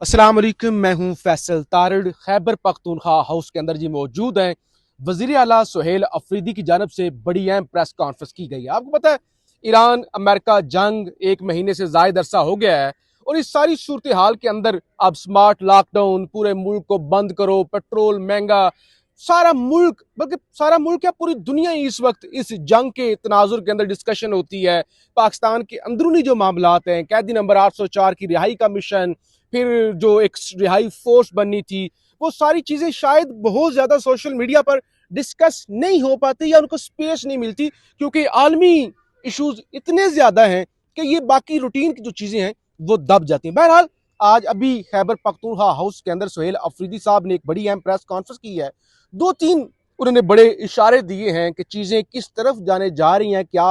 अस्सलाम वालेकुम, मैं हूं फैसल तारड़। खैबर पख्तूनख्वा हाउस के अंदर जी मौजूद हैं। वजीर आला सुहेल अफरीदी की जानब से बड़ी अहम प्रेस कॉन्फ्रेंस की गई है। आपको पता है ईरान अमेरिका जंग 1 महीने से जायद अरसा हो गया है और इस सारी सूरत हाल के अंदर अब स्मार्ट लॉकडाउन, पूरे मुल्क को बंद करो, पेट्रोल महंगा, सारा मुल्क बल्कि सारा मुल्क क्या पूरी दुनिया ही इस वक्त इस जंग के तनाजुर के अंदर डिस्कशन होती है। पाकिस्तान के अंदरूनी जो मामलात हैं, कैदी नंबर 804 की रिहाई का मिशन, फिर जो एक रिहाई फोर्स बननी थी, वो सारी चीजें शायद बहुत ज्यादा सोशल मीडिया पर डिस्कस नहीं हो पाती या उनको स्पेस नहीं मिलती, क्योंकि आलमी इश्यूज इतने ज्यादा हैं कि ये बाकी रूटीन की जो चीजें हैं वो दब जाती हैं। बहरहाल आज अभी खैबर पख्तूनख्वा हाउस के अंदर सुहेल अफरीदी साहब ने एक बड़ी अहम प्रेस कॉन्फ्रेंस की है। 2-3 उन्होंने बड़े इशारे दिए हैं कि चीजें किस तरफ जाने जा रही हैं, क्या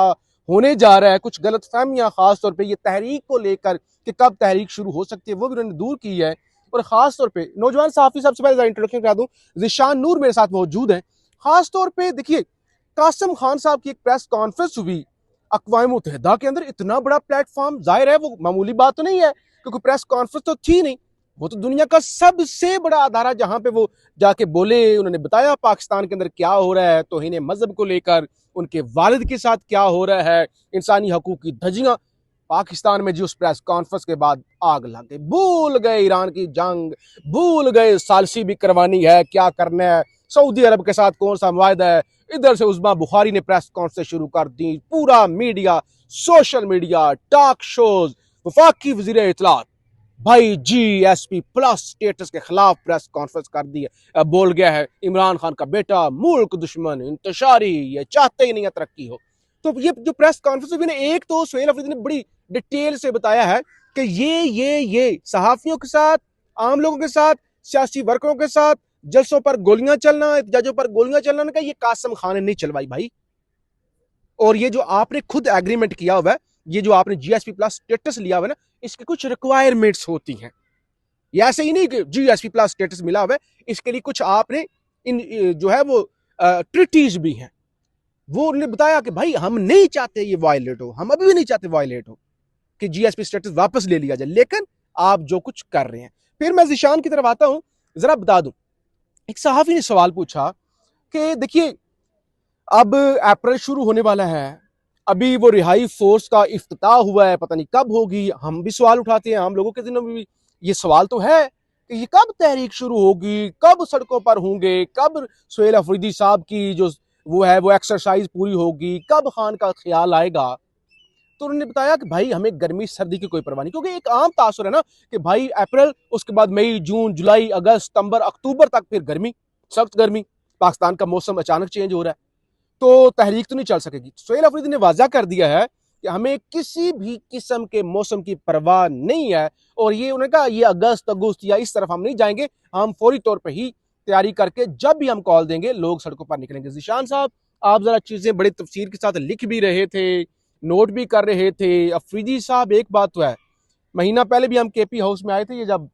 होने जा रहा है। कुछ गलत फहमियां खास तौर पर ये तहरीक को लेकर कि कब तहरीक शुरू हो सकती है वो भी उन्होंने दूर की है। और खास तौर पे नौजवान सहाफी, सबसे पहले इंट्रोडक्शन करा दूं, जिशान नूर मेरे साथ मौजूद हैं। खास तौर पे देखिए, कासिम खान साहब की एक प्रेस कॉन्फ्रेंस हुई अक़वाम मुत्तहिदा के अंदर, इतना बड़ा प्लेटफॉर्म, जाहिर है वो मामूली बात तो नहीं है क्योंकि प्रेस कॉन्फ्रेंस तो थी नहीं, वो तो दुनिया का सबसे बड़ा अदारा जहां पे वो जाके बोले, उन्होंने बताया पाकिस्तान के अंदर क्या हो रहा है, तौहीन मजहब को लेकर उनके वालिद के साथ क्या हो रहा है, इंसानी हकूक की धज्जियां। पाकिस्तान में जी उस प्रेस कॉन्फ्रेंस के बाद आग लग गई, भूल गए ईरान की जंग, भूल गए सालसी भी करवानी है, क्या करना है, सऊदी अरब के साथ कौन सा मुआहदा है। इधर से उस्मा बुखारी ने प्रेस कॉन्फ्रेंस शुरू कर दी, पूरा media, social media, talk shows, वफाकी वजीर इत्तलात भाई GSP प्लस स्टेटस के खिलाफ प्रेस कॉन्फ्रेंस कर दी है। बोल गया है इमरान खान का बेटा मुल्क दुश्मन इंतशारी, ये चाहते ही नहीं है तरक्की हो। तो ये जो प्रेस कॉन्फ्रेंस में एक तो सुहेल अफरीदी ने बड़ी डिटेल से बताया है कि ये सहाफियों के साथ, आम लोगों के साथ, सियासी वर्करों के साथ जलसों पर गोलियां चलना, जजों पर गोलियां चलना, उन्होंने कहा ये कासिम खान ने नहीं चलवाई भाई। और ये जो आपने खुद एग्रीमेंट किया हुआ है, ये जो आपने GSP प्लस स्टेटस लिया हुआ है ना, इसके कुछ रिक्वायरमेंट्स होती हैं। ये ऐसे ही नहीं कि GSP प्लस स्टेटस मिला हुआ है, इसके लिए कुछ आपने इन जो है वो ट्रिटीज भी हैं। वो उन्होंने बताया कि भाई हम नहीं चाहते ये वायलेट हो, हम अभी भी नहीं चाहते वायलेट हो कि GSP स्टेटस वापस ले लिया जाए, लेकिन आप जो कुछ कर रहे हैं। फिर मैं जिशान की तरफ आता हूं, जरा बता दूं, एक सहाफी ने सवाल पूछा कि देखिए अब अप्रैल शुरू होने वाला है, अभी वो रिहाई फोर्स का इफ्तिताह हुआ है, पता नहीं कब होगी। हम भी सवाल उठाते हैं, हम लोगों के दिनों में भी ये सवाल तो है कि ये कब तहरीक शुरू होगी, कब सड़कों पर होंगे, कब सुहेल अफरीदी साहब की जो वो है वो एक्सरसाइज पूरी होगी, कब खान का ख्याल आएगा। तो उन्होंने बताया कि भाई हमें गर्मी सर्दी की कोई परवाह नहीं, क्योंकि एक आम तासुर है ना कि भाई अप्रैल, उसके बाद मई, जून, जुलाई, अगस्त, सितंबर, अक्टूबर तक फिर गर्मी, सख्त गर्मी, पाकिस्तान का मौसम अचानक चेंज हो रहा है, तो तहरीक तो नहीं चल सकेगी। सुहेल अफरीदी ने वाजा कर दिया है कि हमें किसी भी किस्म के मौसम की परवाह नहीं है, और ये उन्होंने कहा ये अगस्त या इस तरफ हम नहीं जाएंगे, हम फौरी तौर पर ही तैयारी करके जब भी हम कॉल देंगे लोग सड़कों पर निकलेंगे। जिशान साहब, आप जरा चीजें बड़ी तफसीर के साथ लिख भी रहे थे, नोट भी कर रहे थे। अफरीदी साहब, एक बात तो है, महीना पहले भी हम KP हाउस में आए थे, ये जब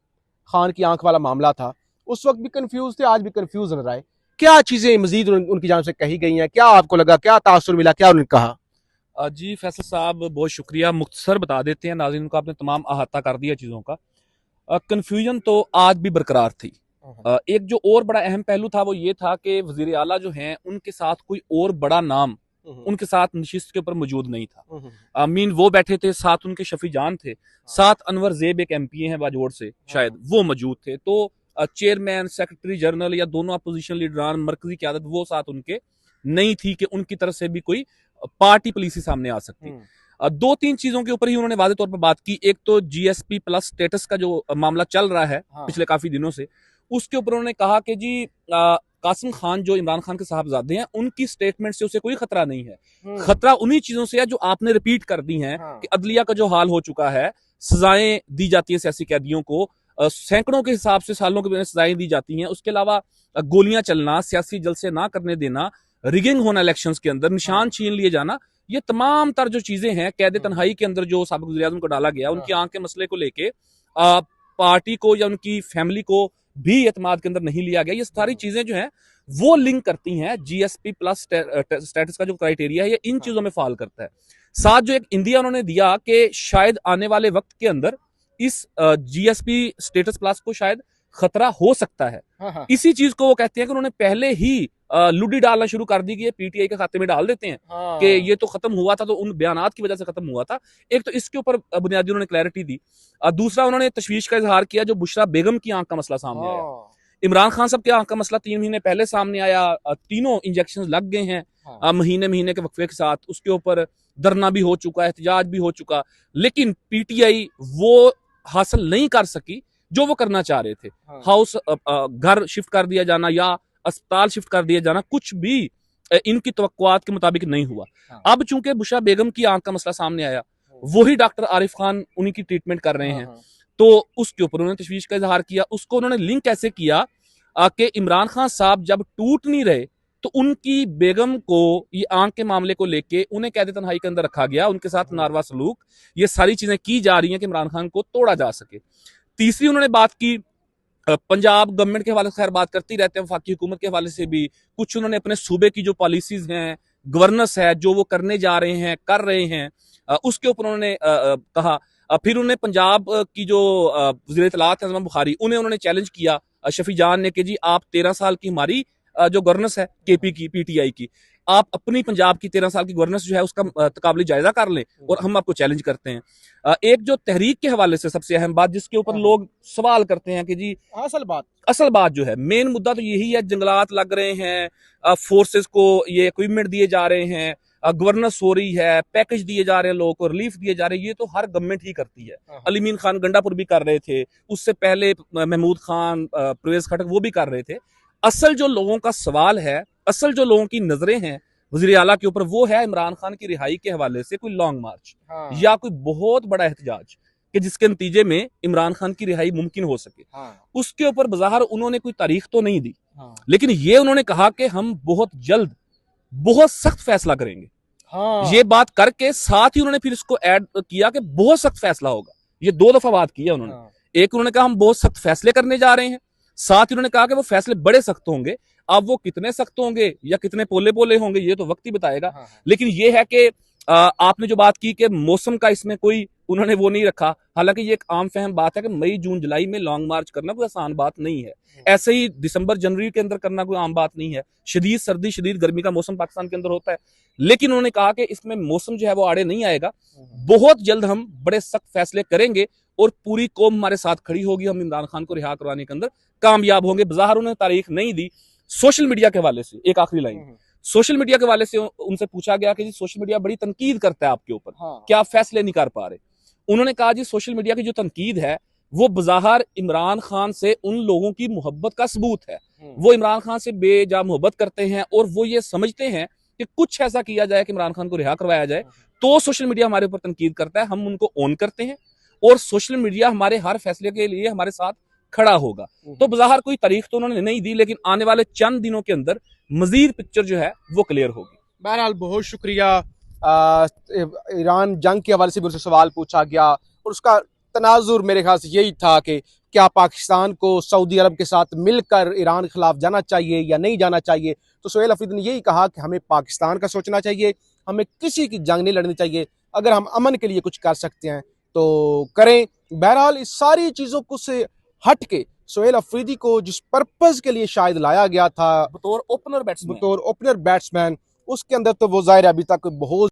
खान की आंख वाला मामला था, उस वक्त भी कंफ्यूज थे, आज भी कंफ्यूज नजर आए। क्या चीजें मजीद उनकी जान से कही गई हैं, क्या आपको लगा, क्या तासुर मिला, क्या उन्होंने कहा? जी फैसल साहब, बहुत शुक्रिया। मुख्तसर बता देते हैं नाज़रीन को, आपने तमाम अहाता कर दिया चीज़ों का। कन्फ्यूजन तो आज भी बरकरार थी। एक जो और बड़ा अहम पहलू था वो ये था कि वजीर आला जो हैं उनके साथ कोई और बड़ा नाम उनके साथ नशिस्त के ऊपर मौजूद नहीं था। मीन वो बैठे थे, साथ उनके शफी जान थे, साथ अनवर जेब एक MP हैं बाजोड़ से, शायद वो मौजूद थे। तो चेयरमैन, सेक्रेटरी जनरल या दोनों अपोजिशन लीडरान, मरकजी क़यादत वो साथ उनके नहीं थी कि उनकी तरफ से भी कोई पार्टी पॉलिसी सामने आ सकती। 2-3 चीजों के ऊपर ही उन्होंने वादे तौर पर बात की। एक तो GSP प्लस स्टेटस का जो मामला चल रहा है पिछले काफी दिनों से, उसके ऊपर उन्होंने कहा कि जी कासिम खान जो इमरान खान के साहबजादे हैं, उनकी स्टेटमेंट से उसे कोई खतरा नहीं है। खतरा उन्हीं चीजों से है जो आपने रिपीट कर दी हैं कि अदलिया का जो हाल हो चुका है, सजाएं दी जाती है सियासी कैदियों को, सैकड़ों के हिसाब से सालों के सजाएं दी जाती हैं। उसके अलावा गोलियां चलना, सियासी जलसे ना करने देना, रिगिंग होना इलेक्शंस के अंदर, निशान छीन लिए जाना, ये तमाम तर जो चीजें हैं, कैद तन्हाई के अंदर जो साबिक वज़ीर-ए-आज़म को डाला गया, उनकी आंख के मसले को लेके पार्टी को या उनकी फैमिली को भी एतमाद के अंदर नहीं लिया गया। ये सारी चीजें जो हैं वो लिंक करती हैं GSP प्लस स्टेटस का जो क्राइटेरिया है, ये इन चीजों में फॉल करता है। साथ जो एक इंडिया उन्होंने दिया कि शायद आने वाले वक्त के अंदर इस जीएसपी स्टेटस प्लस को शायद खतरा हो सकता है। हाँ। इसी चीज को वो कहते हैं कि उन्होंने पहले ही लुडी डालना शुरू कर दी कि ये पीटीआई के खाते में डाल देते हैं कि ये तो खत्म हुआ था, तो उन बयानात की वजह से खत्म हुआ था। एक तो इसके ऊपर बुनियादी उन्होंने क्लैरिटी दी। दूसरा उन्होंने तशवीश का इजहार किया जो बुशरा बेगम की आंख का मसला सामने आया। इमरान खान साहब के आंख का मसला 3 महीने पहले सामने आया, तीनों इंजेक्शन लग गए हैं महीने के वक्फे के साथ। उसके ऊपर धरना भी हो चुका है, एहतजाज भी हो चुका, लेकिन पीटीआई वो हासिल नहीं कर सकी जो वो करना चाह रहे थे। हाउस घर शिफ्ट कर दिया जाना या अस्पताल शिफ्ट कर दिया जाना, कुछ भी इनकी तवक्कुआत के मुताबिक नहीं हुआ। अब चूंकि बुशरा बेगम की आंख का मसला सामने आया, वही डॉक्टर आरिफ खान उन्हीं की ट्रीटमेंट कर रहे हैं, तो उसके ऊपर उन्होंने तशवीश का इजहार किया। उसको उन्होंने लिंक कैसे किया कि इमरान खान साहब जब टूट नहीं रहे तो उनकी बेगम को ये आंख के मामले को लेके उन्हें कैद तन्हाई के अंदर रखा गया, उनके साथ नारवा सलूक, ये सारी चीजें की जा रही हैं कि इमरान खान को तोड़ा जा सके। तीसरी उन्होंने बात की पंजाब गवर्नमेंट के हवाले से, खैर बात करते ही रहते हैं, वफाकी हुकूमत के हवाले से भी कुछ उन्होंने अपने सूबे की जो पॉलिसीज हैं, गवर्नेंस है, जो वो करने जा रहे हैं, कर रहे हैं, उसके ऊपर उन्होंने कहा। फिर उन्होंने पंजाब की जो वज़ीर इत्तलात हैं बुखारी, उन्हें उन्होंने चैलेंज किया शफी जान ने कि जी आप 13 साल की हमारी जो गवर्नेंस है केपी की, पीटीआई की, आप अपनी पंजाब की 13 साल की गवर्नेंस जो है उसका तकाबली जायजा कर लें और हम आपको चैलेंज करते हैं। एक जो तहरीक के हवाले से सबसे अहम बात जिसके ऊपर लोग सवाल करते हैं कि जी असल बात जो है, मेन मुद्दा तो यही है, जंगलात लग रहे हैं, फोर्सेस को ये इक्विपमेंट दिए जा रहे हैं, गवर्नेंस हो रही है, पैकेज दिए जा रहे हैं, लोगों को रिलीफ दिए जा रहे हैं, ये तो हर गवर्नमेंट ही करती है। अलीमीन खान गंडापुर भी कर रहे थे, उससे पहले महमूद खान, परवेज खटक, वो भी कर रहे थे। असल जो लोगों का सवाल है, असल जो लोगों की नजरें हैं वज़ीर आला के ऊपर, वो है इमरान खान की रिहाई के हवाले से कोई लॉन्ग मार्च या कोई बहुत बड़ा एहतजाज कि जिसके नतीजे में इमरान खान की रिहाई मुमकिन हो सके। उसके ऊपर बज़ाहिर उन्होंने कोई तारीख तो नहीं दी, लेकिन ये उन्होंने कहा कि हम बहुत जल्द बहुत सख्त फैसला करेंगे। ये बात करके साथ ही उन्होंने फिर इसको ऐड किया कि बहुत सख्त फैसला होगा। ये 2 दफा बात की है उन्होंने। एक उन्होंने कहा हम बहुत सख्त फैसले करने जा रहे हैं, साथ ही उन्होंने कहा कि वो फैसले बड़े सख्त होंगे। अब वो कितने सख्त होंगे या कितने पोले पोले होंगे ये तो वक्त ही बताएगा। लेकिन ये है कि आपने जो बात की कि मौसम का इसमें कोई उन्होंने वो नहीं रखा, हालांकि ये एक आम फहम बात है कि मई जून जुलाई में लॉन्ग मार्च करना कोई आसान बात नहीं है। ऐसे ही दिसंबर जनवरी के अंदर करना कोई आम बात नहीं है। शदीद सर्दी शदीद गर्मी का मौसम पाकिस्तान के अंदर होता है, लेकिन उन्होंने कहा कि इसमें मौसम जो है वो आड़े नहीं आएगा, बहुत जल्द हम बड़े सख्त फैसले करेंगे और पूरी कौम हमारे साथ खड़ी होगी, हम इमरान खान को रिहा करवाने के अंदर कामयाब होंगे। बाहर उन्होंने तारीख नहीं दी। सोशल मीडिया के हवाले से एक आखिरी लाइन, सोशल मीडिया के हवाले से उनसे पूछा गया कि जी सोशल मीडिया बड़ी तनकीद करता है आपके ऊपर, क्या आप फैसले नहीं कर पा रहे। उन्होंने कहा जी सोशल मीडिया की जो तनकीद है वो बज़ाहिर इमरान खान से उन लोगों की मोहब्बत का सबूत है। वो इमरान खान से बेजा मोहब्बत करते हैं और वो ये समझते हैं कि कुछ ऐसा किया जाए कि इमरान खान को रिहा करवाया जाए, तो सोशल मीडिया हमारे ऊपर तनकीद करता है। हम उनको ऑन करते हैं और सोशल मीडिया हमारे हर फैसले के लिए हमारे साथ खड़ा होगा। तो बज़ाहिर कोई तारीख तो उन्होंने नहीं दी, लेकिन आने वाले चंद दिनों के अंदर मजीद पिक्चर जो है वो क्लियर होगी। बहरहाल बहुत शुक्रिया। ईरान जंग के हवाले से भी उनसे सवाल पूछा गया और उसका तनाजुर मेरे ख्याल से यही था कि क्या पाकिस्तान को सऊदी अरब के साथ मिलकर ईरान के खिलाफ जाना चाहिए या नहीं जाना चाहिए। तो सोहेल अफरीदी ने यही कहा कि हमें पाकिस्तान का सोचना चाहिए, हमें किसी की जंग नहीं लड़नी चाहिए, अगर हम अमन के लिए कुछ कर सकते हैं तो करें। बहरहाल इस सारी चीज़ों को से हट के सोहेल अफरीदी को जिस पर्पस के लिए शायद लाया गया था बतौर ओपनर बैट्समैन, उसके अंदर तो वो ज़ाहिर अभी तक बहुत